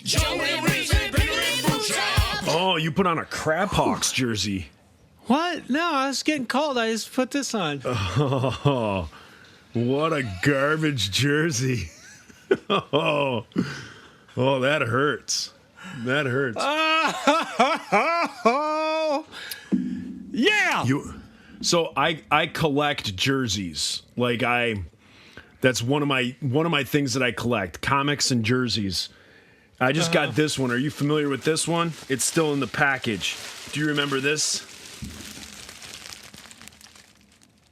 Joey Reason, Biggie Butcher. Oh, you put on a Crab Hawks jersey. What? No, I was getting cold. I just put this on. Oh, what a garbage jersey. Oh, that hurts. That hurts. Yeah. So I collect jerseys. That's one of my things that I collect, comics and jerseys. I just got this one. Are you familiar with this one? It's still in the package. Do you remember this?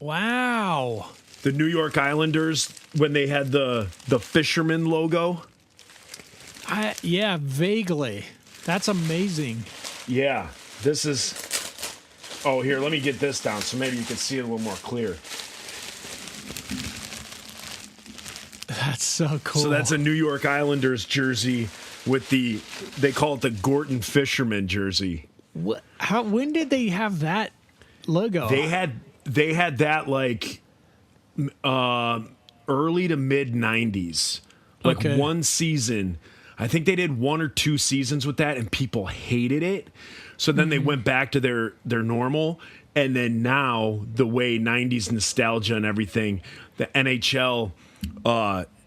Wow. The New York Islanders when they had the fisherman logo. Yeah, vaguely. That's amazing. Yeah, this is. Oh, here, let me get this down so maybe you can see it a little more clear. That's so cool. So that's a New York Islanders jersey with they call it the Gorton Fisherman jersey. What? When did they have that logo? They had that like early to mid 90s. Like one season. I think they did 1 or 2 seasons with that and people hated it. So then they went back to their normal, and then now the way 90s nostalgia and everything, the NHL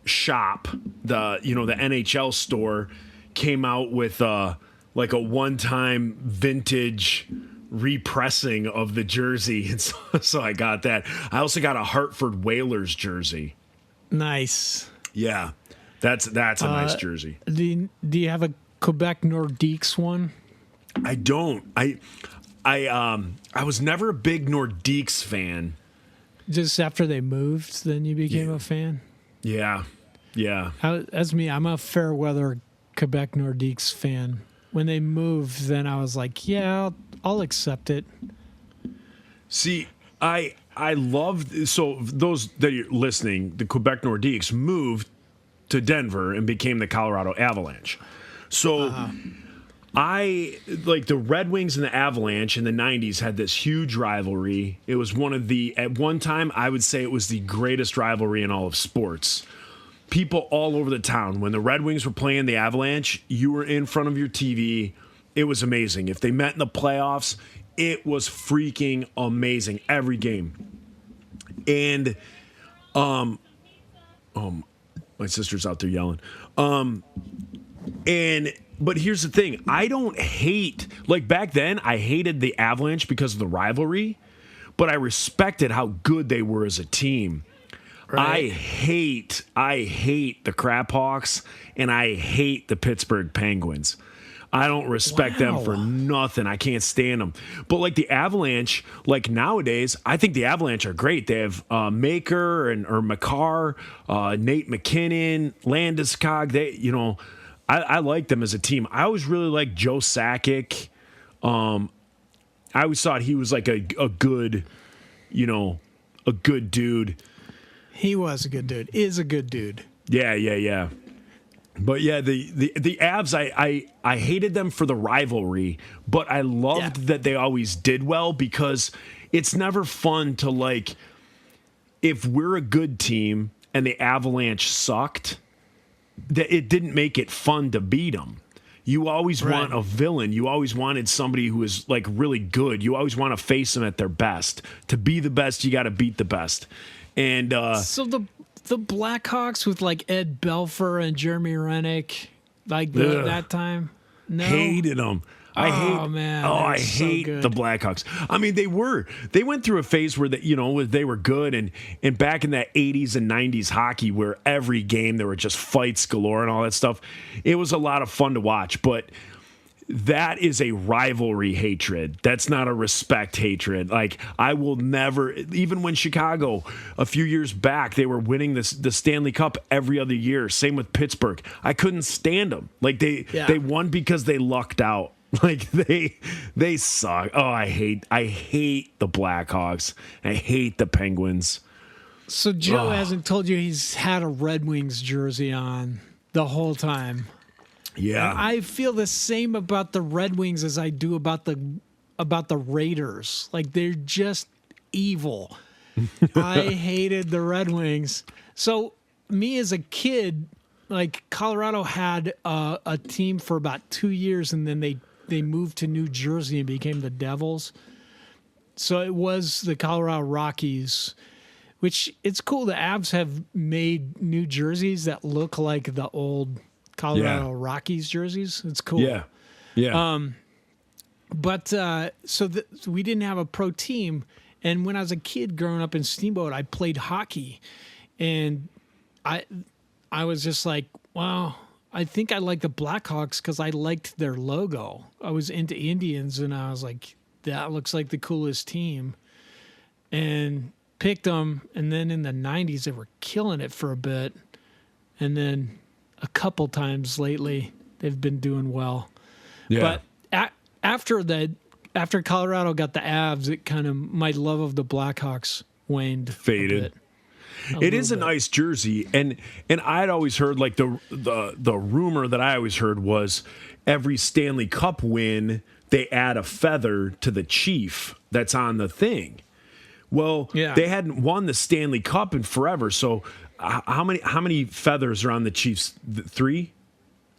shop, the NHL store came out with like a one-time vintage repressing of the jersey, and so I got that. I also got a Hartford Whalers jersey. Nice. Yeah, that's a nice jersey. Do you have a Quebec Nordiques one? I don't. I was never a big Nordiques fan. Just after they moved, then you became a fan? Yeah. That's me. I'm a Fairweather Quebec Nordiques fan. When they moved, then I was like, yeah, I'll accept it. See, I love, so those that are listening, the Quebec Nordiques moved to Denver and became the Colorado Avalanche. So I like the Red Wings and the Avalanche in the 90s had this huge rivalry. It was at one time, I would say it was the greatest rivalry in all of sports. People all over the town, when the Red Wings were playing the Avalanche, you were in front of your TV. It was amazing. If they met in the playoffs, it was freaking amazing every game. And my sister's out there yelling. But here's the thing. I don't hate, like back then, I hated the Avalanche because of the rivalry, but I respected how good they were as a team. Right. I hate the Crab Hawks, and I hate the Pittsburgh Penguins. I don't respect them for nothing. I can't stand them. But like the Avalanche, like nowadays, I think the Avalanche are great. They have Maker or Makar, Nate McKinnon, Landeskog. I like them as a team. I always really liked Joe Sakic. I always thought he was like a good dude. He was a good dude. Is a good dude. Yeah. But yeah, the Avs, I hated them for the rivalry, but I loved that they always did well, because it's never fun to, like, if we're a good team and the Avalanche sucked, that it didn't make it fun to beat them. You always want a villain. You always wanted somebody who is like really good. You always want to face them at their best. To be the best, you got to beat the best. And so the Blackhawks with like Ed Belfour and Jeremy Rennick, like that time, no, hated them. I hate the Blackhawks. I mean, they went through a phase where they were good, and back in that 80s and 90s hockey, where every game there were just fights galore and all that stuff. It was a lot of fun to watch, but that is a rivalry hatred. That's not a respect hatred. Like, I will never, even when Chicago a few years back, they were winning the Stanley Cup every other year. Same with Pittsburgh. I couldn't stand them. Like they won because they lucked out. Like they suck. Oh, I hate the Blackhawks. I hate the Penguins. So Joe hasn't told you he's had a Red Wings jersey on the whole time. Yeah. And I feel the same about the Red Wings as I do about the Raiders. Like, they're just evil. I hated the Red Wings. So me as a kid, like Colorado had a team for about 2 years, and then they moved to New Jersey and became the Devils. So it was the Colorado Rockies, which it's cool. The Avs have made new jerseys that look like the old Colorado Rockies jerseys. It's cool. Yeah. Yeah. But so we didn't have a pro team. And when I was a kid growing up in Steamboat, I played hockey. And I was just like, wow, I think I like the Blackhawks because I liked their logo. I was into Indians, and I was like, that looks like the coolest team. And picked them. And then in the 90s, they were killing it for a bit. And then a couple times lately, they've been doing well. Yeah. But after Colorado got the Avs, it kind of, my love of the Blackhawks waned. Faded. It is a nice jersey, and I'd always heard like the rumor that I always heard was every Stanley Cup win they add a feather to the chief that's on the thing. Well, they hadn't won the Stanley Cup in forever, so how many feathers are on the Chiefs? 3?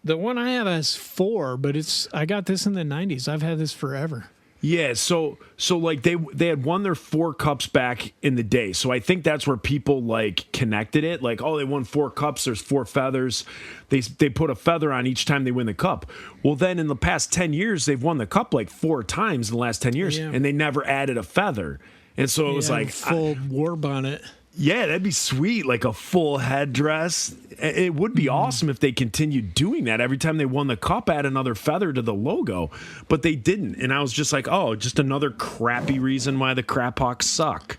The one I have has 4, but I got this in the 90s. I've had this forever. Yeah, so like they had won their 4 cups back in the day. So I think that's where people like connected it. Like, oh, they won 4 cups, there's 4 feathers. They put a feather on each time they win the cup. Well, then in the past 10 years, they've won the cup like 4 times in the last 10 years, and they never added a feather. And so it was like full war bonnet. Yeah, that'd be sweet, like a full headdress. It would be awesome if they continued doing that. Every time they won the cup, add another feather to the logo. But they didn't. And I was just like, oh, just another crappy reason why the Craphawks suck.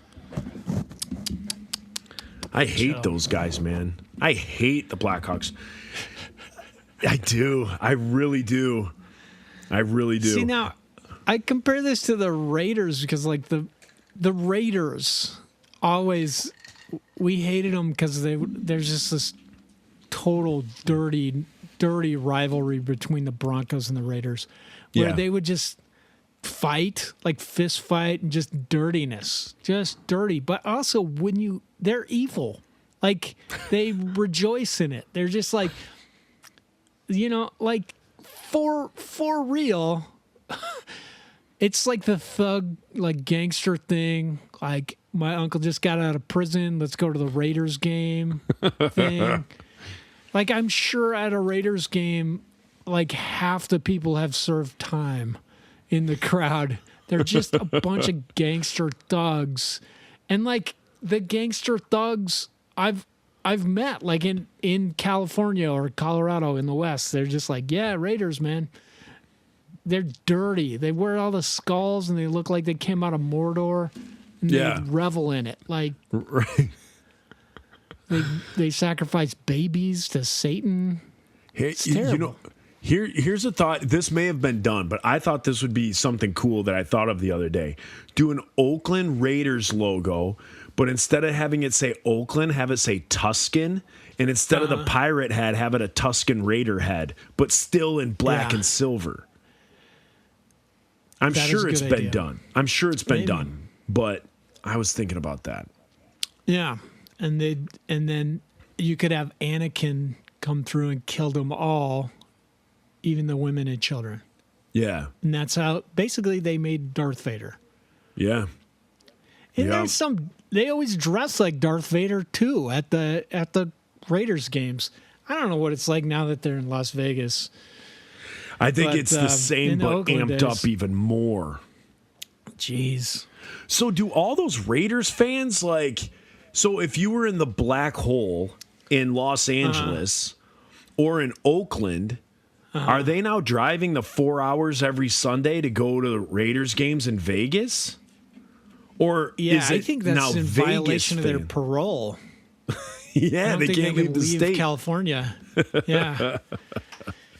I hate those guys, man. I hate the Blackhawks. I do. I really do. I really do. See, now, I compare this to the Raiders because, like, the Raiders always... We hated them because there's just this total dirty rivalry between the Broncos and the Raiders, where they would just fight, like fist fight, and just dirtiness, just dirty. But also, they're evil. Like, they rejoice in it. They're just like, like for real. It's like the thug, like gangster thing, like. My uncle just got out of prison. Let's go to the Raiders game thing. Like, I'm sure at a Raiders game, like half the people have served time in the crowd. They're just a bunch of gangster thugs. And like the gangster thugs I've met like in California or Colorado in the West, they're just like, yeah, Raiders, man. They're dirty. They wear all the skulls and they look like they came out of Mordor. And they revel in it. Like, they sacrifice babies to Satan. It's terrible. Here's a thought. This may have been done, but I thought this would be something cool that I thought of the other day. Do an Oakland Raiders logo, but instead of having it say Oakland, have it say Tuscan. And instead of the pirate head, have it a Tuscan Raider head, but still in black and silver. I'm sure it's been done. I'm sure it's been done. But I was thinking about that. Yeah, and then you could have Anakin come through and kill them all, even the women and children. Yeah, and that's how basically they made Darth Vader. Yeah, and there's they always dress like Darth Vader too at the Raiders games. I don't know what it's like now that they're in Las Vegas. I think it's the same, but amped up even more. Jeez. So do all those Raiders fans so if you were in the black hole in Los Angeles or in Oakland, are they now driving the 4 hours every Sunday to go to the Raiders games in Vegas? Or is it I think that's now in Vegas violation of their parole. Yeah, they can't leave the state. California. Yeah.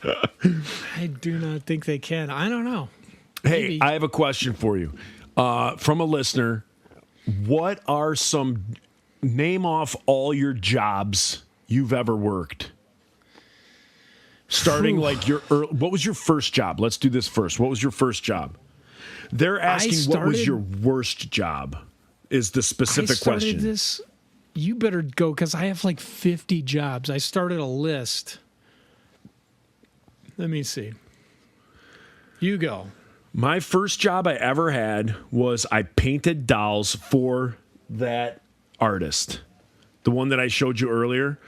I do not think they can. I don't know. Hey, Maybe. I have a question for you. From a listener, what are name off all your jobs you've ever worked? Starting what was your first job? Let's do this first. What was your first job? They're asking what was your worst job is the specific question. you better go because I have like 50 jobs. I started a list. Let me see. You go. My first job I ever had was I painted dolls for that artist, the one that I showed you earlier.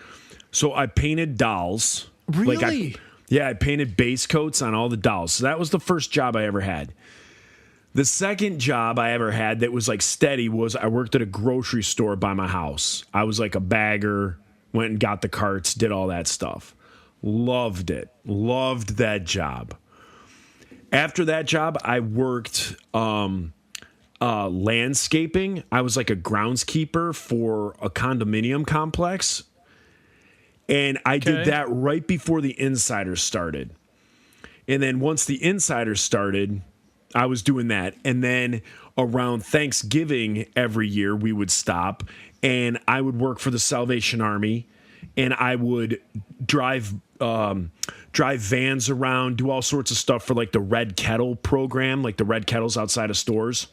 So I painted dolls. Really? I painted base coats on all the dolls. So that was the first job I ever had. The second job I ever had that was like steady was I worked at a grocery store by my house. I was like a bagger, went and got the carts, did all that stuff. Loved it. Loved that job. After that job, I worked landscaping. I was like a groundskeeper for a condominium complex. And I did that right before the Insiders started. And then once the Insiders started, I was doing that. And then around Thanksgiving every year, we would stop and I would work for the Salvation Army and I would drive vans around, do all sorts of stuff for like the Red Kettle program, like the Red Kettles outside of stores.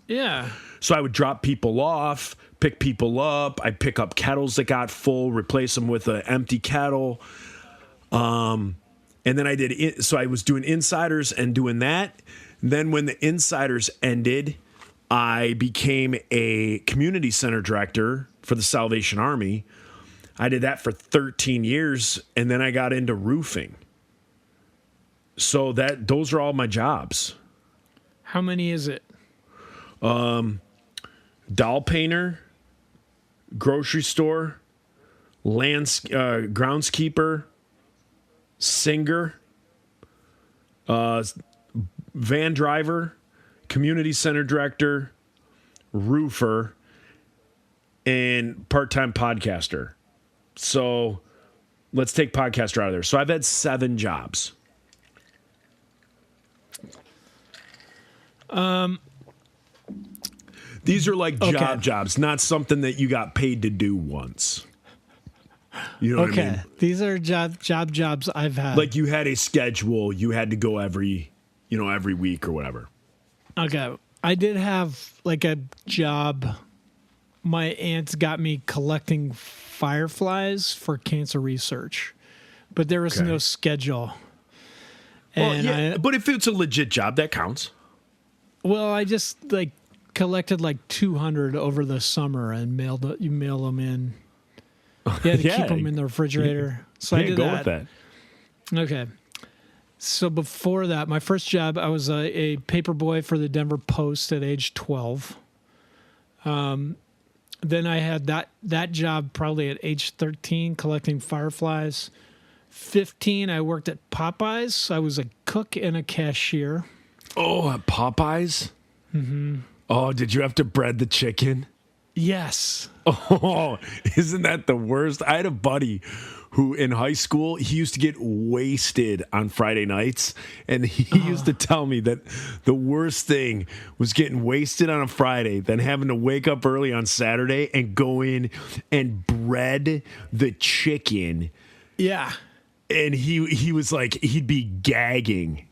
Yeah. So I would drop people off, pick people up. I'd pick up kettles that got full, replace them with an empty kettle. And then I was doing Insiders and doing that. Then when the Insiders ended, I became a community center director for the Salvation Army. I did that for 13 years, and then I got into roofing. So those are all my jobs. How many is it? Doll painter, grocery store, groundskeeper, singer, van driver, community center director, roofer, and part-time podcaster. So let's take podcaster out of there. So I've had 7 jobs. These are like jobs, not something that you got paid to do once. You know what I mean? These are jobs I've had. Like you had a schedule, you had to go every week or whatever. Okay. I did have like a job. My aunt's got me collecting fireflies for cancer research, but there was no schedule. And but if it's a legit job, that counts. Well, I just like collected like 200 over the summer and you mail them in. You had to keep them in the refrigerator. So I did go with that. Okay. So before that, my first job, I was a paper boy for the Denver Post at age 12. Then I had that job probably at age 13, collecting fireflies. 15, I worked at Popeyes. I was a cook and a cashier. Oh, at Popeyes? Mm-hmm. Oh, did you have to bread the chicken? Yes. Oh, isn't that the worst? I had a buddy who in high school, he used to get wasted on Friday nights. And he used to tell me that the worst thing was getting wasted on a Friday, then having to wake up early on Saturday and go in and bread the chicken. Yeah. And he was like, he'd be gagging.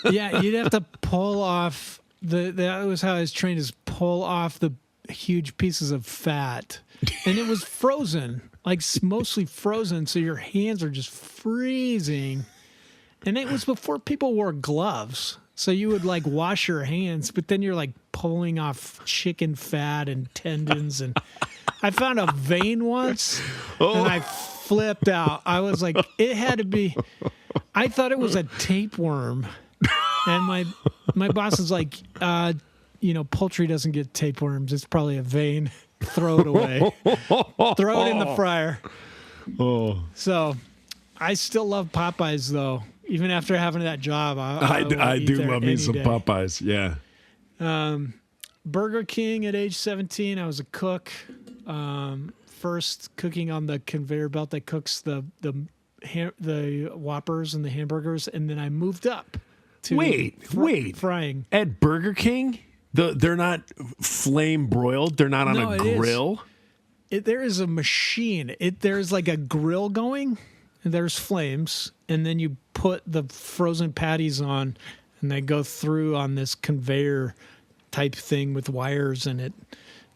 Yeah, you'd have to pull off that was how I was trained, is pull off the huge pieces of fat. And it was frozen, like mostly frozen, so your hands are just freezing. And it was before people wore gloves. So you would like wash your hands, but then you're like pulling off chicken fat and tendons. And I found a vein once and I flipped out. I was like, it had to be, I thought it was a tapeworm. And my boss is like, poultry doesn't get tapeworms. It's probably a vein. Throw it away. Throw it in the fryer. Oh. So I still love Popeyes, though. Even after having that job, I do love me some Popeyes. Yeah. Burger King at age 17, I was a cook. First cooking on the conveyor belt that cooks the Whoppers and the hamburgers, and then I moved up to frying at Burger King. They're not flame broiled. They're not on a grill. There is a machine. There's like a grill going, and there's flames, and then you put the frozen patties on, and they go through on this conveyor type thing with wires, and it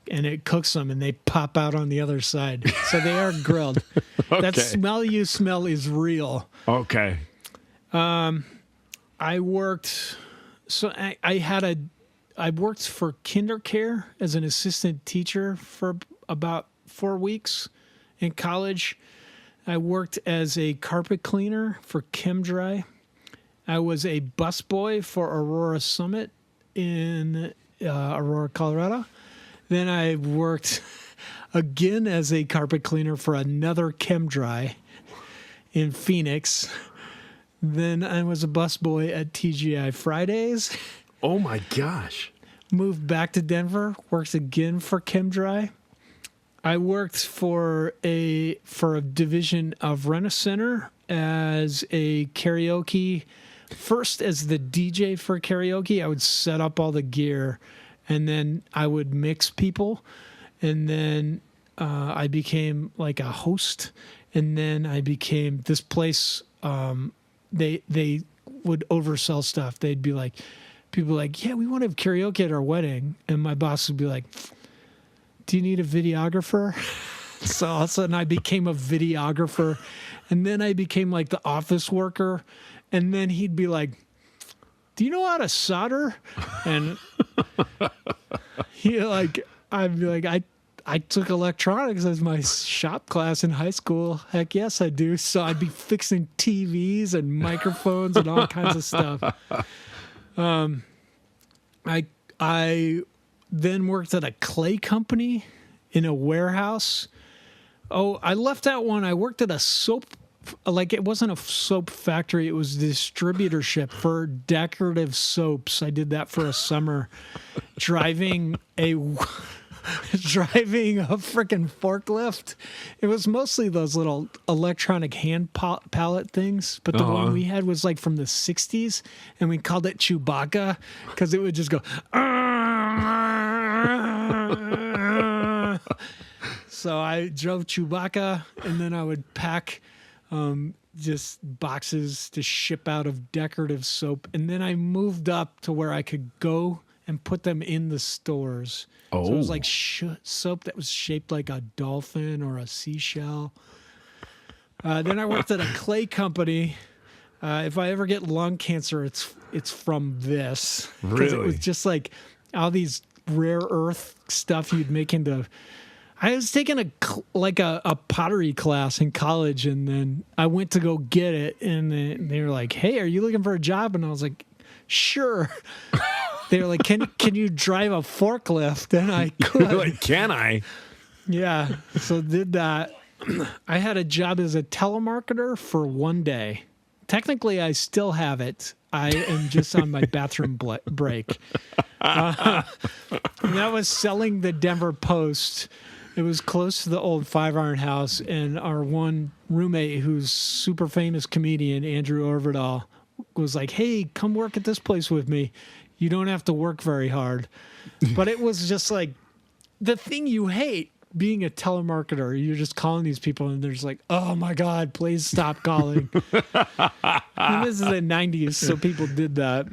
and it cooks them, and they pop out on the other side. So they are grilled. That smell you smell is real. Okay. I worked. So I worked for KinderCare as an assistant teacher for about 4 weeks in college. I worked as a carpet cleaner for ChemDry. I was a busboy for Aurora Summit in Aurora, Colorado. Then I worked again as a carpet cleaner for another ChemDry in Phoenix. Then I was a busboy at TGI Fridays. Oh my gosh. Moved back to Denver, worked again for ChemDry. I worked for a division of Rent-A-Center as a karaoke. First, as the DJ for karaoke, I would set up all the gear, and then I would mix people, and then I became like a host, and then I became this place. They would oversell stuff. They'd be like, people like, yeah, we want to have karaoke at our wedding, and my boss would be like, do you need a videographer? So all of a sudden I became a videographer, and then I became like the office worker, and then he'd be like, do you know how to solder? And I'd be like, I took electronics as my shop class in high school. Heck yes, I do. So I'd be fixing TVs and microphones and all kinds of stuff. I then worked at a clay company in a warehouse. Oh, I left out one. I worked at a soap, like it wasn't a soap factory. It was a distributorship for decorative soaps. I did that for a summer, driving a freaking forklift. It was mostly those little electronic hand pallet things, but the one we had was like from the 60s, and we called it Chewbacca because it would just go. So I drove Chewbacca, and then I would pack just boxes to ship out of decorative soap, and then I moved up to where I could go and put them in the stores. So it was like soap that was shaped like a dolphin or a seashell. Then I worked at a clay company. If I ever get lung cancer, it's from this. Really? It was just like all these rare earth stuff you'd make into. I was taking a pottery class in college, and then I went to go get it, and they were like, "Hey, are you looking for a job?" And I was like, "Sure." They were like, "Can you drive a forklift?" And I could. Like, can I? Yeah. So did that. I had a job as a telemarketer for 1 day. Technically, I still have it. I am just on my bathroom break. And that was selling the Denver Post. It was close to the old Five Iron House, and our one roommate, who's super famous comedian, Andrew Orvidal, was like, "Hey, come work at this place with me. You don't have to work very hard." But it was just like the thing you hate, being a telemarketer. You're just calling these people, and they're just like, "Oh my God, please stop calling." And this is the 90s, so people did that.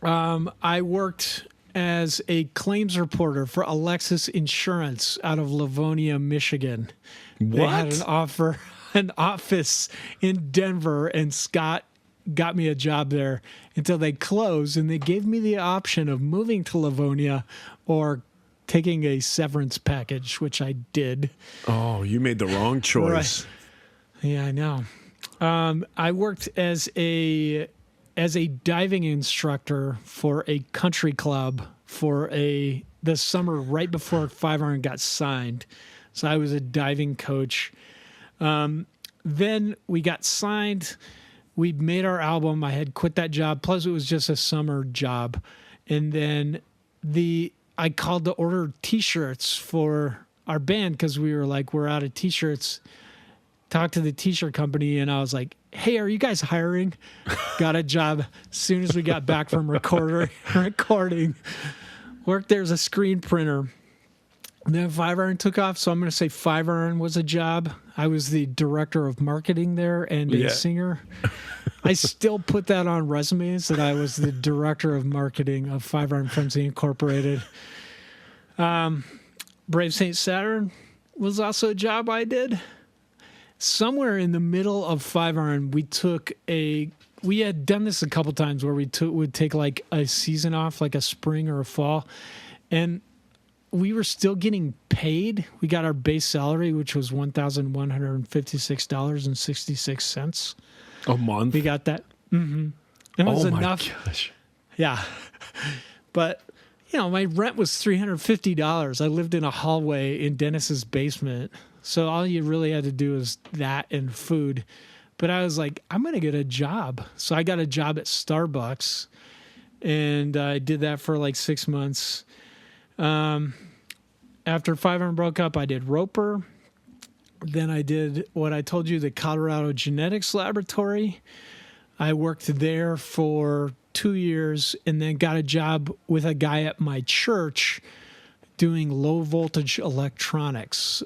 I worked as a claims reporter for Alexis Insurance out of Livonia, Michigan. What? They had an office in Denver, and Scott got me a job there until they closed, and they gave me the option of moving to Livonia or taking a severance package, which I did. Oh, you made the wrong choice. Right. Yeah, I know. I worked as a diving instructor for a country club for the summer right before Five Iron got signed. So I was a diving coach. Then we got signed. We made our album. I had quit that job. Plus, it was just a summer job. And then I called to order T-shirts for our band because we were like, we're out of T-shirts. Talked to the T-shirt company, and I was like, "Hey, are you guys hiring?" Got a job as soon as we got back from recording. Worked there as a screen printer. And then Five Iron took off, so I'm going to say Five Iron was a job. I was the director of marketing there and a singer. I still put that on resumes that I was the director of marketing of Five Iron Frenzy Incorporated. Brave St. Saturn was also a job I did. Somewhere in the middle of 5-iron, we had done this a couple times where would take like a season off, like a spring or a fall, and we were still getting paid. We got our base salary, which was $1,156.66 a month. We got that. Mm-hmm. It was enough. My gosh. Yeah, but my rent was $350. I lived in a hallway in Dennis's basement, so all you really had to do is that and food. But I was like, I'm going to get a job. So I got a job at Starbucks, and I did that for like 6 months. After 5-iron broke up, I did Roper. Then I did what I told you, the Colorado Genetics Laboratory. I worked there for 2 years and then got a job with a guy at my church doing low voltage electronics,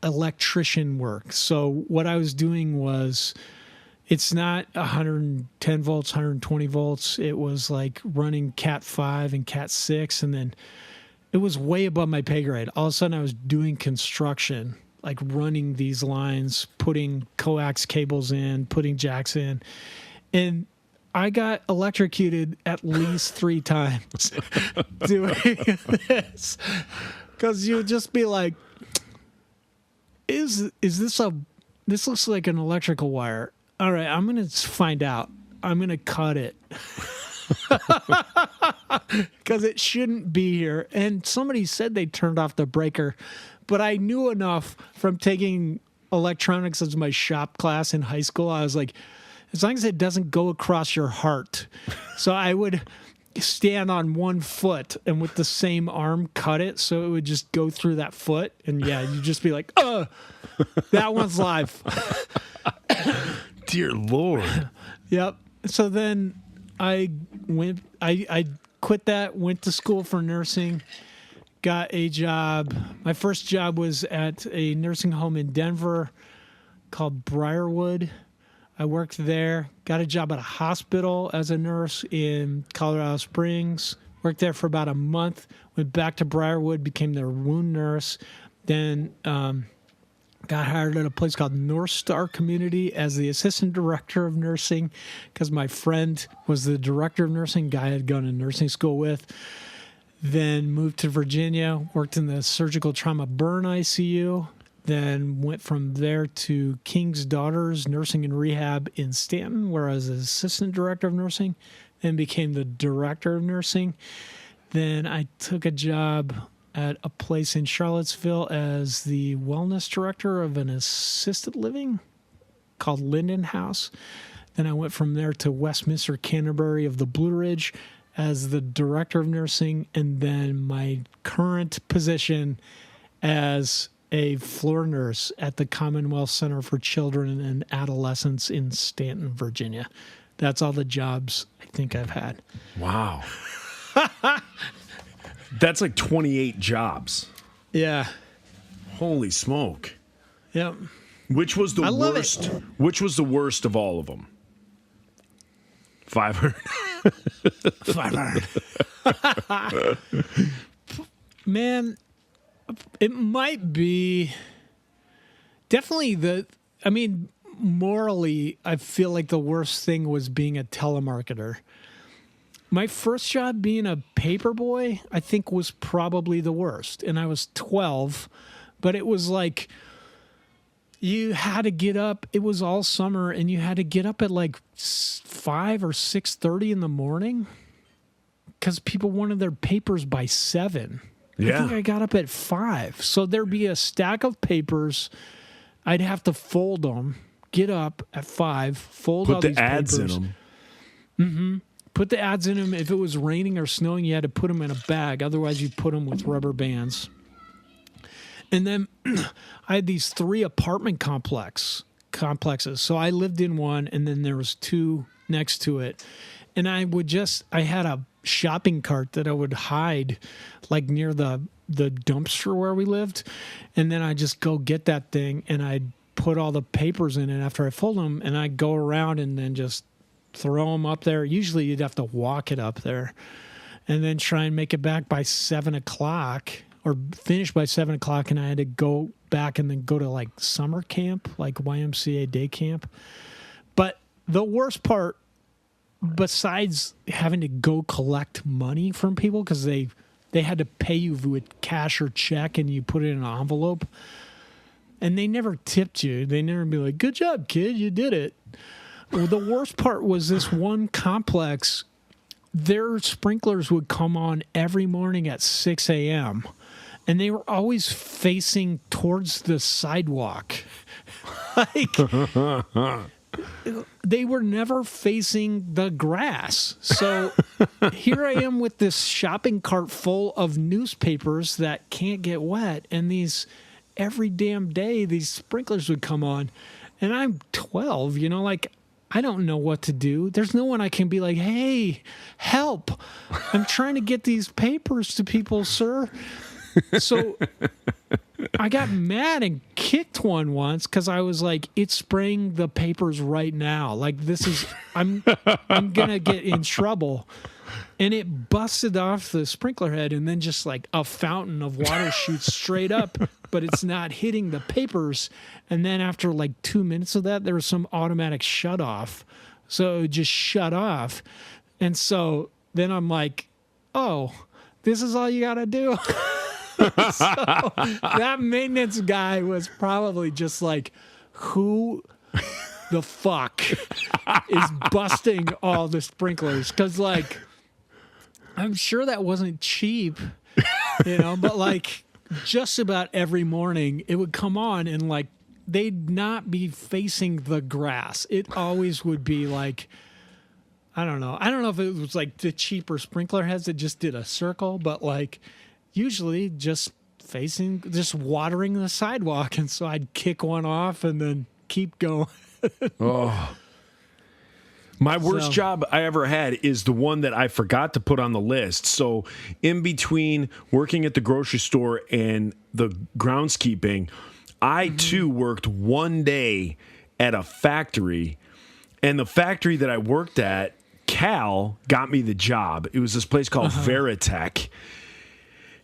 electrician work. So what I was doing was, it's not 110 volts, 120 volts. It was like running Cat 5 and Cat 6. And then it was way above my pay grade. All of a sudden I was doing construction, like running these lines, putting coax cables in, putting jacks in. And I got electrocuted at least 3 times doing this. Because you would just be like, is this this looks like an electrical wire. All right, I'm going to find out. I'm going to cut it. Because it shouldn't be here. And somebody said they turned off the breaker. But I knew enough from taking electronics as my shop class in high school. I was like, as long as it doesn't go across your heart. So I would stand on one foot and with the same arm cut it so it would just go through that foot. And yeah, you'd just be like, that one's live. Dear Lord. Yep. So then I quit that, went to school for nursing, got a job. My first job was at a nursing home in Denver called Briarwood. I worked there, got a job at a hospital as a nurse in Colorado Springs, worked there for about a month, went back to Briarwood, became their wound nurse, then got hired at a place called North Star Community as the assistant director of nursing because my friend was the director of nursing, guy I had gone to nursing school with. Then moved to Virginia, worked in the surgical trauma burn ICU. Then went from there to King's Daughters Nursing and Rehab in Stanton, where I was the assistant director of nursing, then became the director of nursing. Then I took a job at a place in Charlottesville as the wellness director of an assisted living called Linden House. Then I went from there to Westminster Canterbury of the Blue Ridge as the director of nursing, and then my current position as a floor nurse at the Commonwealth Center for Children and Adolescents in Stanton, Virginia. That's all the jobs I think I've had. Wow. That's like 28 jobs. Yeah. Holy smoke. Yep. Which was the worst? Which was the worst of all of them? 500. 500. Man, it might be definitely morally, I feel like the worst thing was being a telemarketer. My first job being a paper boy, I think, was probably the worst. And I was 12, but it was like you had to get up. It was all summer, and you had to get up at like 5 or 6:30 in the morning because people wanted their papers by 7. Yeah. I think I got up at 5. So there'd be a stack of papers. I'd have to fold them, get up at 5, fold all these papers. Put the ads in them. Mm-hmm. Put the ads in them. If it was raining or snowing, you had to put them in a bag. Otherwise, you put them with rubber bands. And then I had these 3 apartment complexes. So I lived in one, and then there was 2 next to it. And I had a shopping cart that I would hide like near the dumpster where we lived. And then I just go get that thing, and I'd put all the papers in it after I fold them, and I'd go around and then just throw them up there. Usually you'd have to walk it up there and then try and make it back by 7 o'clock or finish by 7 o'clock, and I had to go back and then go to like summer camp, like YMCA day camp. But the worst part, besides having to go collect money from people because they had to pay you with cash or check and you put it in an envelope, and they never tipped you. They never be like, "Good job, kid, you did it." Well, the worst part was this one complex. Their sprinklers would come on every morning at 6 a.m. and they were always facing towards the sidewalk. Like, they were never facing the grass. So here I am with this shopping cart full of newspapers that can't get wet, and these every damn day these sprinklers would come on, and I'm 12, like I don't know what to do. There's no one I can be like, "Hey, help. I'm trying to get these papers to people, sir." So I got mad and kicked one once because I was like, "It's spraying the papers right now. Like, this is, I'm going to get in trouble." And it busted off the sprinkler head, and then just like a fountain of water shoots straight up, but it's not hitting the papers. And then after like 2 minutes of that, there was some automatic shut off. So it just shut off. And so then I'm like, "Oh, this is all you got to do." So that maintenance guy was probably just like, "Who the fuck is busting all the sprinklers?" Because, like, I'm sure that wasn't cheap, but like just about every morning it would come on and like they'd not be facing the grass. It always would be like, I don't know if it was like the cheaper sprinkler heads that just did a circle, but like usually just watering the sidewalk. And so I'd kick one off and then keep going. Oh. My worst job I ever had is the one that I forgot to put on the list. So in between working at the grocery store and the groundskeeping, I too worked one day at a factory. And the factory that I worked at, Cal got me the job. It was this place called Veritech.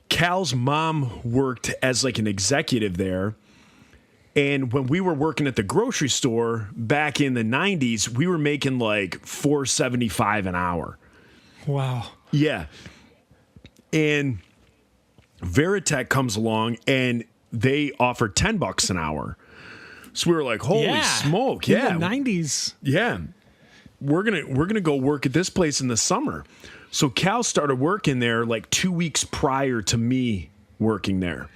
Cal's mom worked as like an executive there. And when we were working at the grocery store back in the 90s, we were making like $4.75 an hour. Wow. Yeah. And Veritech comes along and they offer $10 an hour. So we were like, holy smoke. Yeah. In the 90s. Yeah. We're gonna go work at this place in the summer. So Cal started working there like 2 weeks prior to me working there.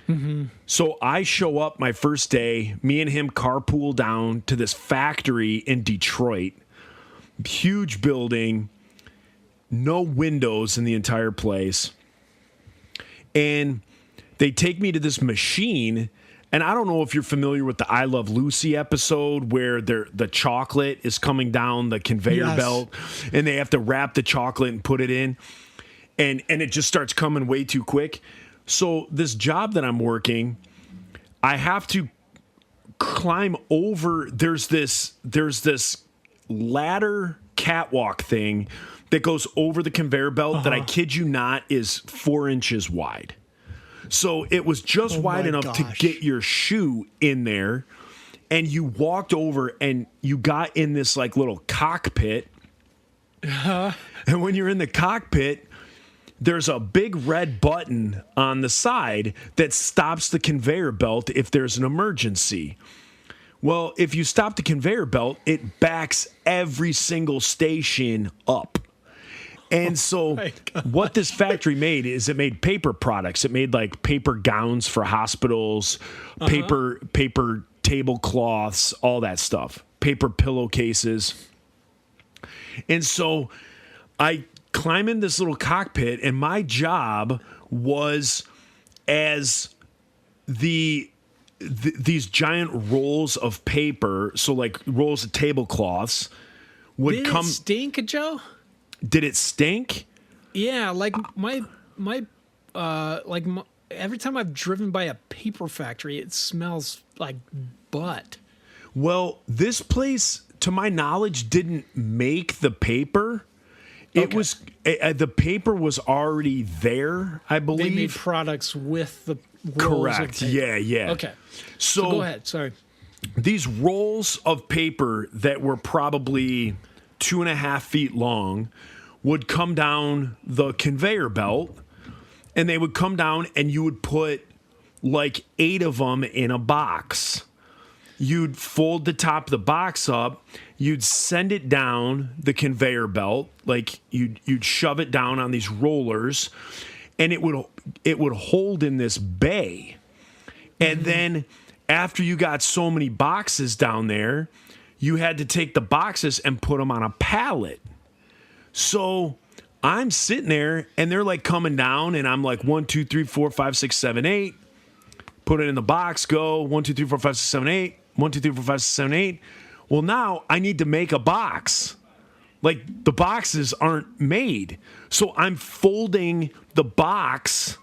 Mm-hmm. So I show up my first day, me and him carpool down to this factory in Detroit. Huge building, no windows in the entire place. And they take me to this machine. And I don't know if you're familiar with the I Love Lucy episode where the chocolate is coming down the conveyor belt and they have to wrap the chocolate and put it in. And it just starts coming way too quick. So this job that I'm working, I have to climb over. There's this ladder catwalk thing that goes over the conveyor belt that I kid you not is 4 inches wide. So it was just wide enough to get your shoe in there, and you walked over and you got in this like little cockpit. And when you're in the cockpit, there's a big red button on the side that stops the conveyor belt if there's an emergency. Well, if you stop the conveyor belt, it backs every single station up. And so what this factory made is it made paper products. It made like paper gowns for hospitals, paper tablecloths, all that stuff, paper pillowcases. And so I climb in this little cockpit, and my job was as these giant rolls of paper, so like rolls of tablecloths, would come. Did it stink, Joe? Did it stink? Yeah, like every time I've driven by a paper factory, it smells like butt. Well, this place, to my knowledge, didn't make the paper. It was the paper was already there, I believe. They made products with the rolls Correct. of paper. Yeah. Okay. So go ahead. Sorry. These rolls of paper that were probably 2.5 feet long would come down the conveyor belt, and they would come down, and you would put like 8 of them in a box. You'd fold the top of the box up, you'd send it down the conveyor belt, like you'd shove it down on these rollers, and it would hold in this bay. And then after you got so many boxes down there, you had to take the boxes and put them on a pallet. So I'm sitting there, and they're like coming down, and I'm like 1, 2, 3, 4, 5, 6, 7, 8. Put it in the box, go 1, 2, 3, 4, 5, 6, 7, 8. 1, 2, 3, 4, 5, 6, 7, 8. Well, now I need to make a box. Like the boxes aren't made. So I'm folding the box,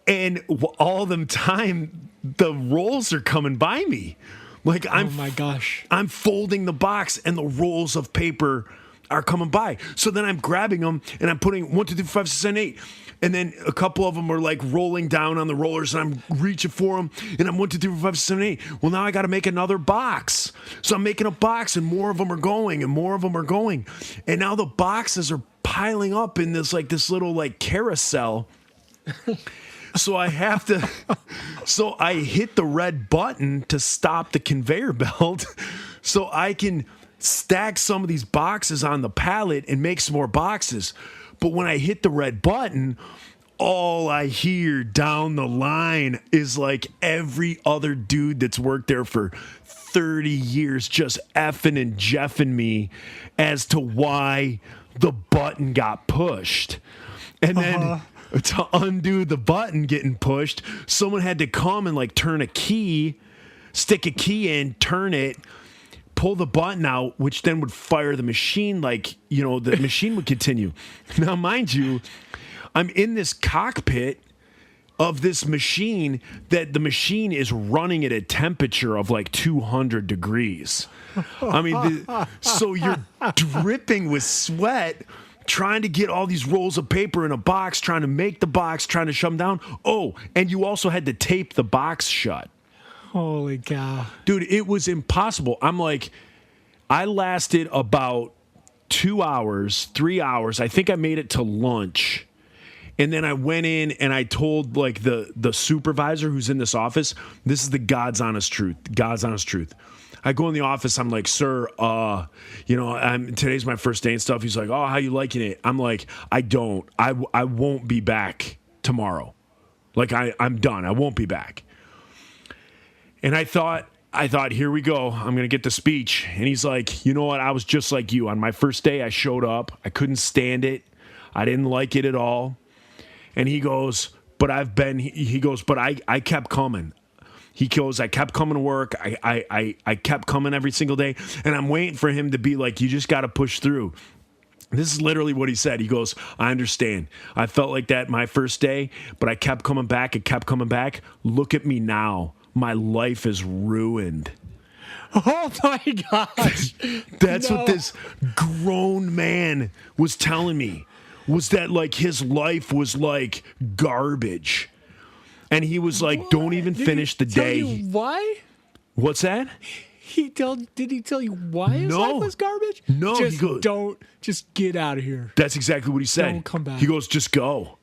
and all the time the rolls are coming by me. Like Oh my gosh. I'm folding the box, and the rolls of paper are coming by. So then I'm grabbing them, and I'm putting 1, 2, 3, 4, 5, 6, 7, 8. And then a couple of them are like rolling down on the rollers, and I'm reaching for them, and I'm 1, 2, 3, 4, 5, 6, 7, 8. Well, now I got to make another box. So I'm making a box, and more of them are going, and more of them are going. And now the boxes are piling up in this little like carousel. So I have to, so I hit the red button to stop the conveyor belt so I can stack some of these boxes on the pallet and make some more boxes. But when I hit the red button, all I hear down the line is like every other dude that's worked there for 30 years just effing and jeffing me as to why the button got pushed. And then to undo the button getting pushed, someone had to come and like turn a key, stick a key in, turn it, pull the button out, which then would fire the machine. Like, you know, the machine would continue. Now, mind you, I'm in this cockpit of this machine that the machine is running at a temperature of like 200 degrees. I mean, so you're dripping with sweat trying to get all these rolls of paper in a box, trying to make the box, trying to shove them down. Oh, and you also had to tape the box shut. Holy cow. Dude, it was impossible. I'm like, I lasted about 2 hours, 3 hours. I think I made it to lunch. And then I went in and I told like the supervisor who's in this office, this is the God's honest truth. God's honest truth. I go in the office, I'm like, sir, today's my first day and stuff. He's like, oh, how you liking it? I'm like, I won't be back tomorrow. Like I'm done. I won't be back. And I thought, here we go. I'm going to get the speech. And he's like, you know what? I was just like you. On my first day, I showed up. I couldn't stand it. I didn't like it at all. And he goes, but I kept coming. He goes, I kept coming to work. I kept coming every single day. And I'm waiting for him to be like, you just got to push through. This is literally what he said. He goes, I understand. I felt like that my first day, but I kept coming back. It kept coming back. Look at me now. My life is ruined. Oh my gosh. That's what this grown man was telling me, was that like his life was like garbage. And he was like, What? don't even finish the day. Tell you why? What's that? Did he tell you why his No. life was garbage? No, Just he goes, just get out of here. that's exactly what he said. Don't come back. He goes, just go.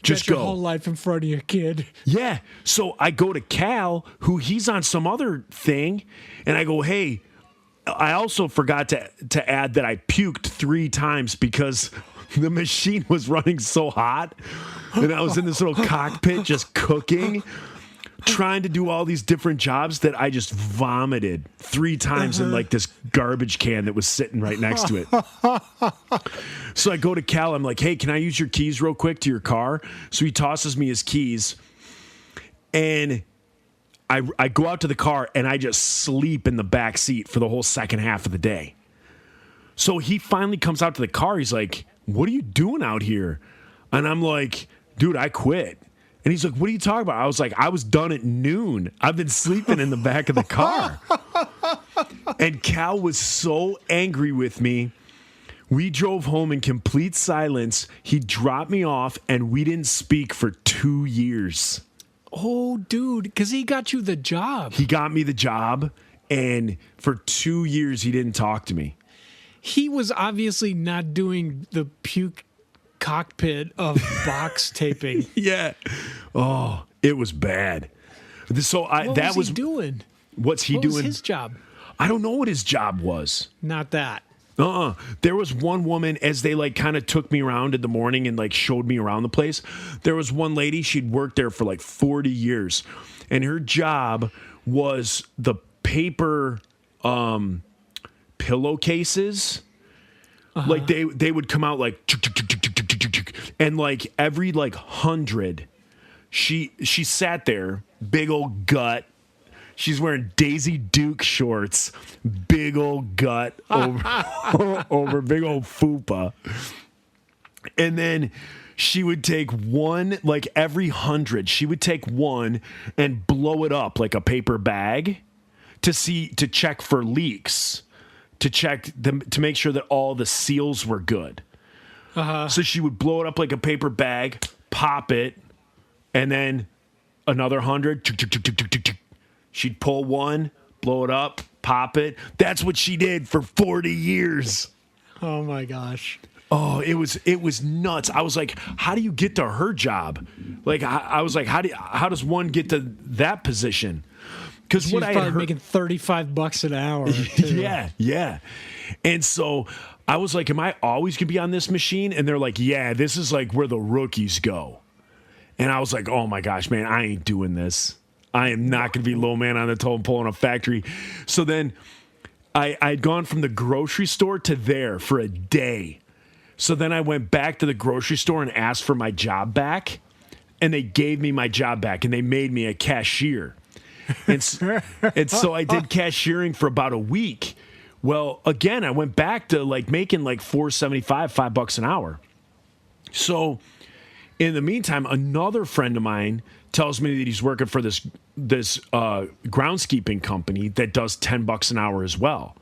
Just Got go. your whole life in front of you, kid. Yeah. So I go to Cal, who he's on some other thing, and I go, hey, I also forgot to add that I puked 3 times because the machine was running so hot. And I was in this little cockpit just cooking, trying to do all these different jobs that I just vomited 3 times in like this garbage can that was sitting right next to it. So I go to Cal. I'm like, hey, can I use your keys real quick to your car? So he tosses me his keys. And I go out to the car and I just sleep in the back seat for the whole second half of the day. So he finally comes out to the car. He's like, what are you doing out here? And I'm like, dude, I quit. And he's like, what are you talking about? I was like, I was done at noon. I've been sleeping in the back of the car. And Cal was so angry with me We drove home in complete silence. He dropped me off, and we didn't speak for 2 years. Oh, dude, because he got you the job. He got me the job, and for 2 years, he didn't talk to me. He was obviously not doing the puke cockpit of box taping. Yeah. Oh, it was bad. So What that was he doing? What's he What doing? was his job? I don't know what his job was. Not that. There was one woman, as they like kind of took me around in the morning and like showed me around the place. There was one lady, she'd worked there for like 40 years, and her job was the paper pillowcases. Like they would come out like, and like every like 100, she sat there, big old gut. She's wearing Daisy Duke shorts, big old gut over big old fupa. And then she would take one, like every 100, she would take one and blow it up like a paper bag to check for leaks, to check them, to make sure that all the seals were good. So she would blow it up like a paper bag, pop it, and then another 100, she'd pull one, blow it up, pop it. That's what she did for 40 years. Oh my gosh. Oh, it was nuts. I was like, how do you get to her job? Like, I was like, how does one get to that position? Because She what was I had probably heard, making $35 an hour. Too. yeah. And so I was like, am I always gonna be on this machine? And they're like, yeah, this is like where the rookies go. And I was like, oh my gosh, man, I ain't doing this. I am not going to be low man on the totem pole in a factory. So then I'd gone from the grocery store to there for a day. So then I went back to the grocery store and asked for my job back. And they gave me my job back and they made me a cashier. And so I did cashiering for about a week. Well, again, I went back to like making like $4.75, $5 an hour. So in the meantime, another friend of mine tells me that he's working for this groundskeeping company that does $10 an hour as well.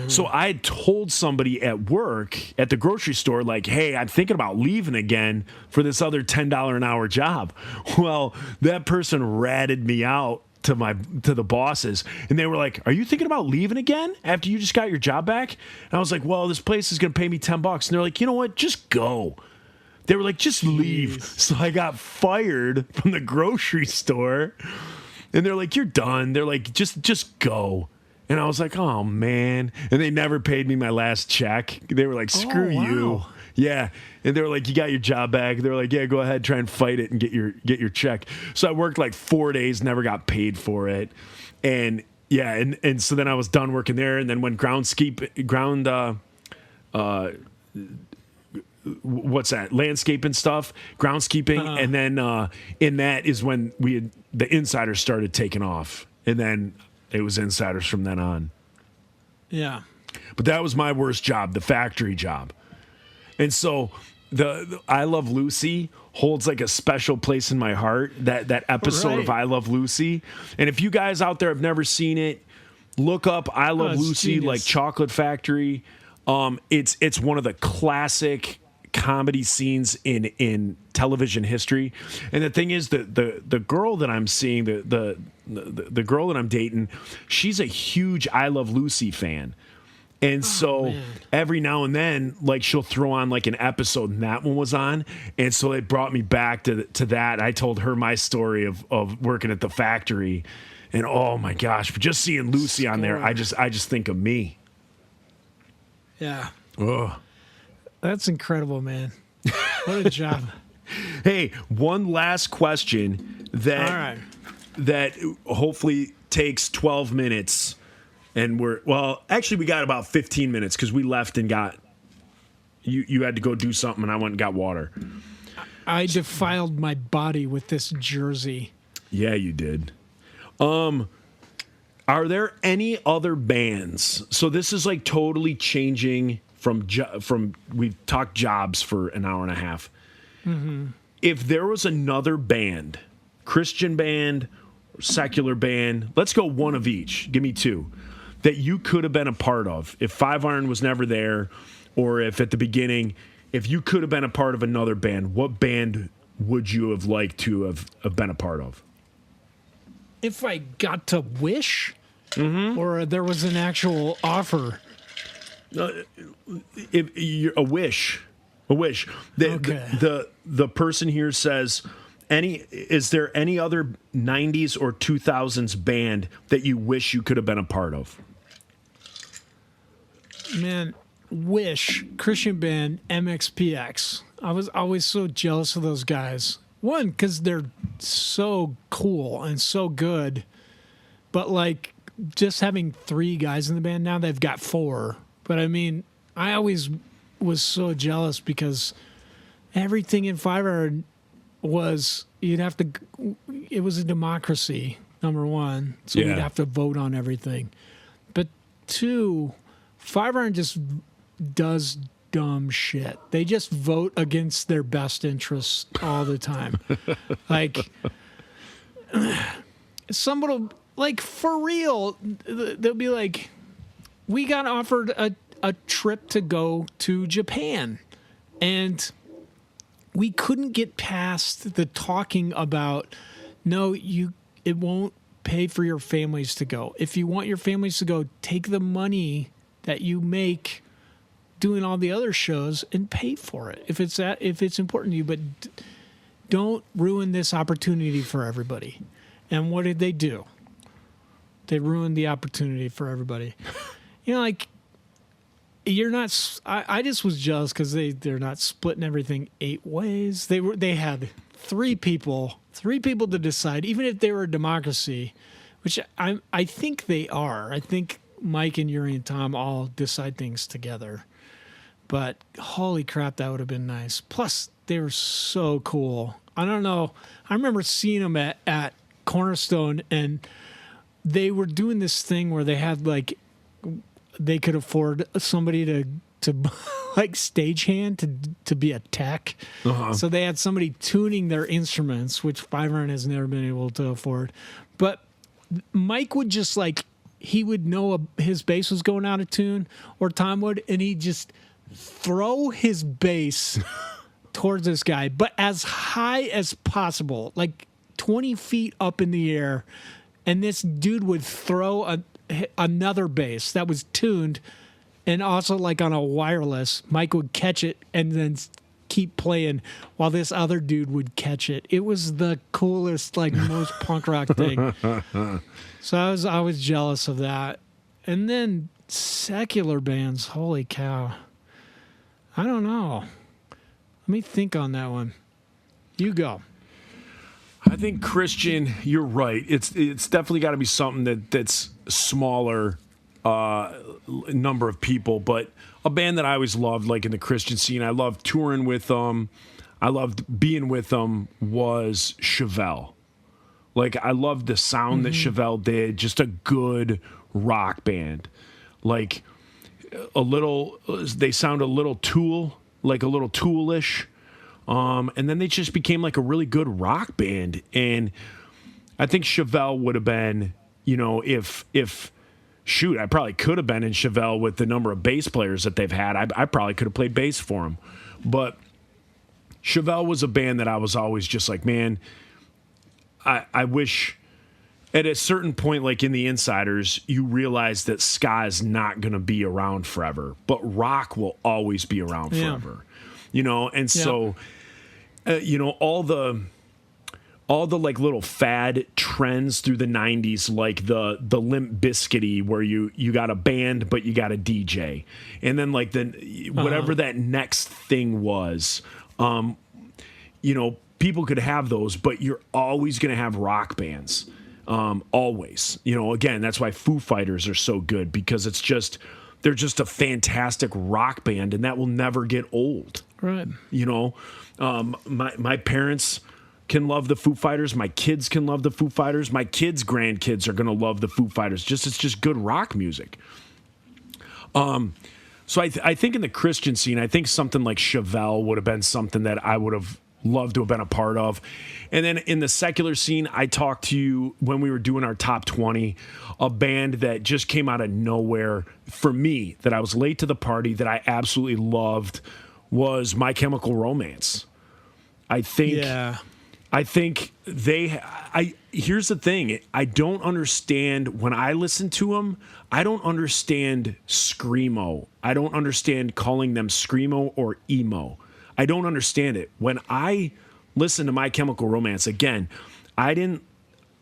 So I had told somebody at work at the grocery store, like, hey, I'm thinking about leaving again for this other $10 an hour job. Well, that person ratted me out to the bosses, and they were like, are you thinking about leaving again after you just got your job back? And I was like, well, this place is going to pay me $10. And they're like, you know what? Just go. They were like, just leave. So I got fired from the grocery store. And they're like, you're done. They're like, just go. And I was like, oh, man. And they never paid me my last check. They were like, screw you. Yeah. And they were like, you got your job back. They were like, yeah, go ahead, try and fight it and get your check. So I worked like 4 days, never got paid for it. And yeah, and so then I was done working there. And then when what's that? Landscape and stuff, groundskeeping, and then in that is when the insiders started taking off, and then it was insiders from then on. Yeah, but that was my worst job, the factory job, and so the I Love Lucy holds like a special place in my heart. That episode of I Love Lucy, and if you guys out there have never seen it, look up I Love Lucy, genius. Like Chocolate Factory. It's one of the classic comedy scenes in television history. And the thing is that the girl that I'm seeing, the girl that I'm dating, she's a huge I Love Lucy fan. And so every now and then, like, she'll throw on like an episode, and that one was on. And so it brought me back to that. I told her my story of working at the factory, and oh my gosh, just seeing Lucy on there, I just think of me. Yeah. Ugh. That's incredible, man. What a job. Hey, one last question that hopefully takes 12 minutes. And actually we got about 15 minutes because we left and got, you had to go do something and I went and got water. I defiled my body with this jersey. Yeah, you did. Are there any other bands? So this is like totally changing from we've talked jobs for an hour and a half. Mm-hmm. If there was another band, Christian band, secular band, let's go one of each. Give me two. that you could have been a part of if Five Iron was never there, or if at the beginning, if you could have been a part of another band, what band would you have liked to have been a part of? If I got to wish, or there was an actual offer. If you're a wish. The person here says, is there any other 90s or 2000s band that you wish you could have been a part of? Man, Wish, Christian band, MXPX. I was always so jealous of those guys. One, because they're so cool and so good. But, like, just having 3 guys in the band, now they've got 4. But, I mean, I always was so jealous because everything in Five Iron was, it was a democracy, number one. So you'd have to vote on everything. But 2, Five Iron just does dumb shit. They just vote against their best interests all the time. Like, somebody, like, for real, they'll be like, we got offered a trip to go to Japan, and we couldn't get past the talking about, no, it won't pay for your families to go. If you want your families to go, take the money that you make doing all the other shows and pay for it if it's important to you, but don't ruin this opportunity for everybody. And what did they do? They ruined the opportunity for everybody. You know, like, you're not. I just was jealous because they're not splitting everything 8 ways. They had 3 people to decide, even if they were a democracy, which I think they are. I think Mike and Yuri and Tom all decide things together. But holy crap, that would have been nice. Plus, they were so cool. I don't know. I remember seeing them at Cornerstone, and they were doing this thing where they had, like, they could afford somebody to like stagehand to be a tech. So they had somebody tuning their instruments, which Five Iron has never been able to afford. But Mike would just, like, he would know his bass was going out of tune, or Tom would, and he'd just throw his bass towards this guy, but as high as possible, like 20 feet up in the air. And this dude would throw another bass that was tuned and also, like, on a wireless. Mike would catch it and then keep playing while this other dude would catch it. It was the coolest, like, most punk rock thing. So I was jealous of that. And then secular bands, holy cow. I don't know. Let me think on that one. You go. I think, Christian, you're right. It's definitely got to be something that's smaller number of people, but a band that I always loved, like in the Christian scene, I loved touring with them. I loved being with them, was Chevelle. Like, I loved the sound that Chevelle did, just a good rock band. Like, they sound a little Tool, like a little Toolish. And then they just became like a really good rock band. And I think Chevelle would have been, you know, if I probably could have been in Chevelle with the number of bass players that they've had. I probably could have played bass for them. But Chevelle was a band that I was always just like, man, I wish at a certain point, like in the Insiders, you realize that ska is not going to be around forever, but rock will always be around forever. You know, and so, you know, all the like little fad trends through the 90s, like the Limp Bizkit-y, where you got a band but you got a DJ, and then like whatever that next thing was, you know, people could have those, but you're always going to have rock bands, always. You know, again, that's why Foo Fighters are so good, because they're just a fantastic rock band, and that will never get old. Right. You know, my parents can love the Foo Fighters. My kids can love the Foo Fighters. My kids' grandkids are going to love the Foo Fighters. It's just good rock music. So I think in the Christian scene, I think something like Chevelle would have been something that I would have love to have been a part of. And then in the secular scene, I talked to you when we were doing our top 20, a band that just came out of nowhere for me, that I was late to the party, that I absolutely loved, was My Chemical Romance. I think here's the thing. I don't understand when I listen to them. I don't understand screamo. I don't understand calling them screamo or emo. I don't understand it. When I listen to My Chemical Romance, again, I'm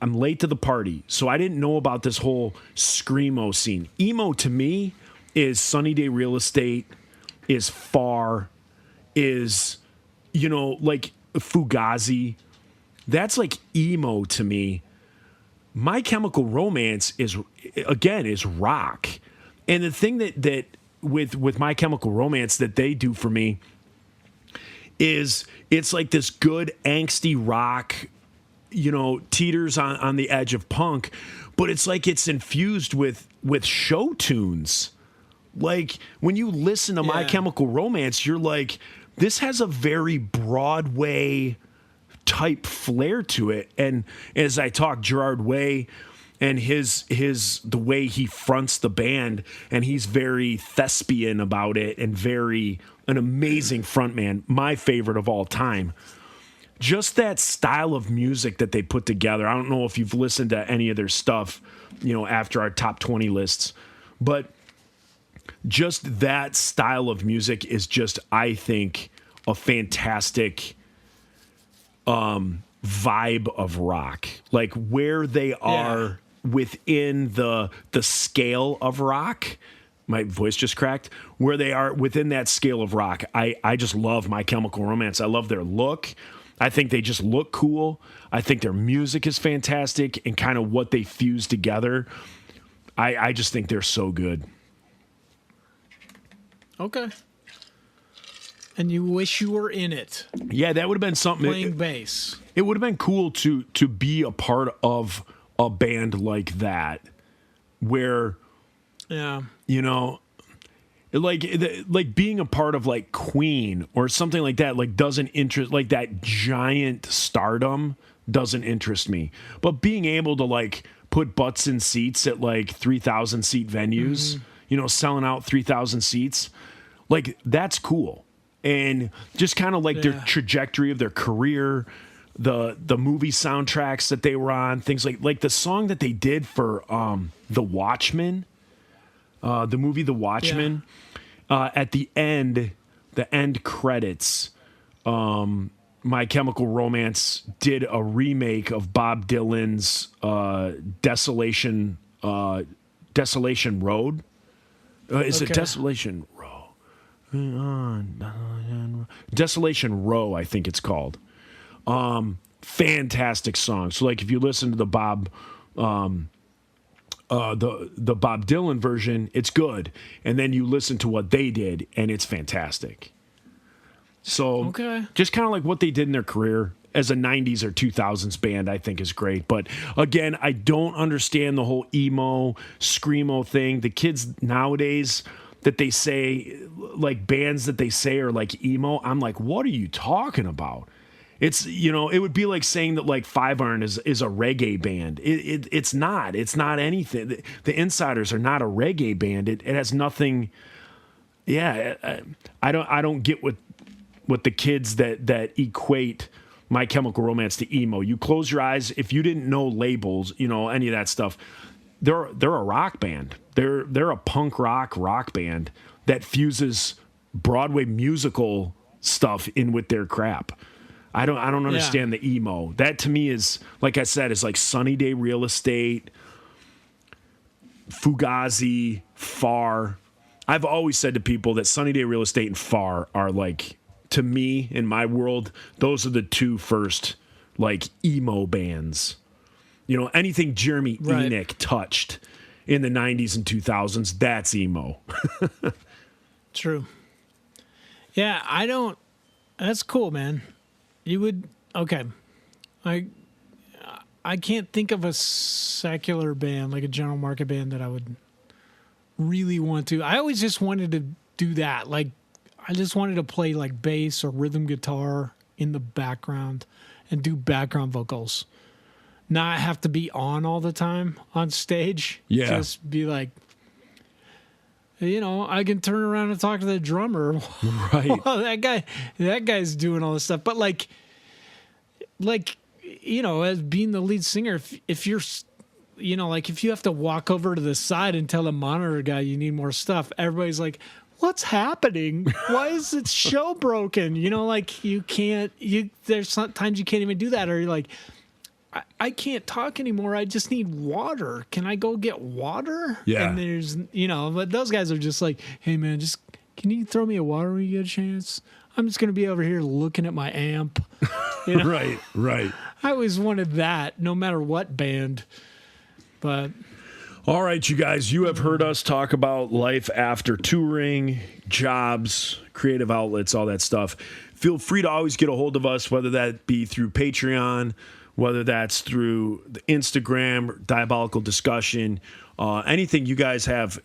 late to the party, so I didn't know about this whole screamo scene. Emo to me is Sunny Day Real Estate, is Far, is, like Fugazi. That's like emo to me. My Chemical Romance is rock. And the thing that with My Chemical Romance that they do for me is it's like this good angsty rock, teeters on the edge of punk, but it's like it's infused with show tunes. Like when you listen to My Chemical Romance, you're like, this has a very Broadway type flair to it. And as I talk, Gerard Way and the way he fronts the band, and he's very thespian about it and an amazing frontman, my favorite of all time. Just that style of music that they put together. I don't know if you've listened to any of their stuff, after our top 20 lists, but just that style of music is just, I think, a fantastic vibe of rock. Like where they are within the scale of rock. My voice just cracked. Where they are within that scale of rock. I just love My Chemical Romance. I love their look. I think they just look cool. I think their music is fantastic, and kind of what they fuse together. I just think they're so good. Okay. And you wish you were in it. Yeah, that would have been something. Playing bass. It would have been cool to be a part of a band like that, where, like being a part of like Queen or something like that, like doesn't interest, like that giant stardom doesn't interest me. But being able to like put butts in seats at like 3,000 seat venues, selling out 3,000 seats, like that's cool. And just kind of like their trajectory of their career, the movie soundtracks that they were on, things like the song that they did for The Watchmen, the movie The Watchmen. At the end credits, My Chemical Romance did a remake of Bob Dylan's Desolation Road. Is it Desolation Row? Desolation Row, I think it's called. Fantastic song. So like if you listen to the Bob Bob Dylan version, it's good. And then you listen to what they did, and it's fantastic. So just kind of like what they did in their career as a 90s or 2000s band, I think is great. But again, I don't understand the whole emo, screamo thing. The kids nowadays that they say, like bands that they say are like emo, I'm like, what are you talking about? It's, it would be like saying that like Five Iron is a reggae band. It's not. It's not anything. The Insiders are not a reggae band. It has nothing. Yeah, I don't get what the kids that equate My Chemical Romance to emo. You close your eyes, if you didn't know labels, any of that stuff. They're a rock band. They're a punk rock band that fuses Broadway musical stuff in with their crap. I don't understand the emo. That to me is, like I said, is like Sunny Day Real Estate, Fugazi, Far. I've always said to people that Sunny Day Real Estate and Far are like, to me, in my world, those are the two first like emo bands. Anything Jeremy Enoch touched in the 90s and 2000s, that's emo. True. Yeah, that's cool, man. You would, okay. I can't think of a secular band, like a general market band, that I would really want to. I always just wanted to do that. Like, I just wanted to play like bass or rhythm guitar in the background and do background vocals. Not have to be on all the time on stage. Yeah. Just be like, I can turn around and talk to the drummer. Right. Well, that guy's doing all this stuff. But like, as being the lead singer, if you're, like if you have to walk over to the side and tell the monitor guy you need more stuff, everybody's like, what's happening? Why is its show broken? Like there's sometimes you can't even do that. Or you're like, I can't talk anymore. I just need water. Can I go get water? Yeah. And there's, but those guys are just like, hey man, can you throw me a water when you get a chance? I'm just going to be over here looking at my amp. Right. I always wanted that no matter what band. But all right, you guys, you have heard us talk about life after touring, jobs, creative outlets, all that stuff. Feel free to always get a hold of us, whether that be through Patreon, whether that's through the Instagram, Diabolical Discussion, anything you guys have.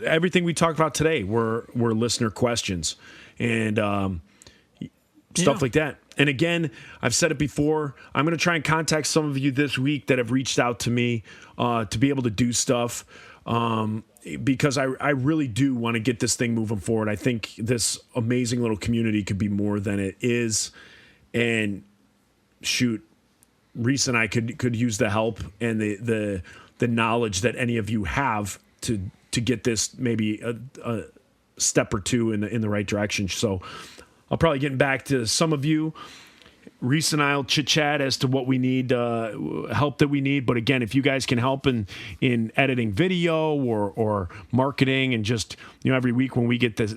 Everything we talked about today were listener questions and stuff like that. And again, I've said it before, I'm going to try and contact some of you this week that have reached out to me to be able to do stuff because I really do want to get this thing moving forward. I think this amazing little community could be more than it is. And shoot, Reese and I could use the help and the knowledge that any of you have to get this maybe a step or two in the right direction. So I'll probably get back to some of you. Reese and I will chit-chat as to what we need, help that we need. But again, if you guys can help in editing video or marketing and just, every week when we get this,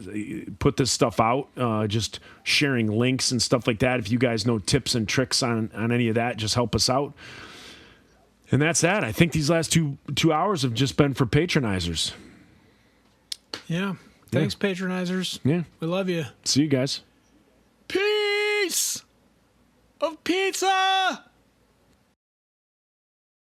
put this stuff out, just sharing links and stuff like that. If you guys know tips and tricks on any of that, just help us out. And that's that. I think these last two hours have just been for patronizers. Yeah. Thanks, patronizers. Yeah. We love you. See you guys. Piece of pizza!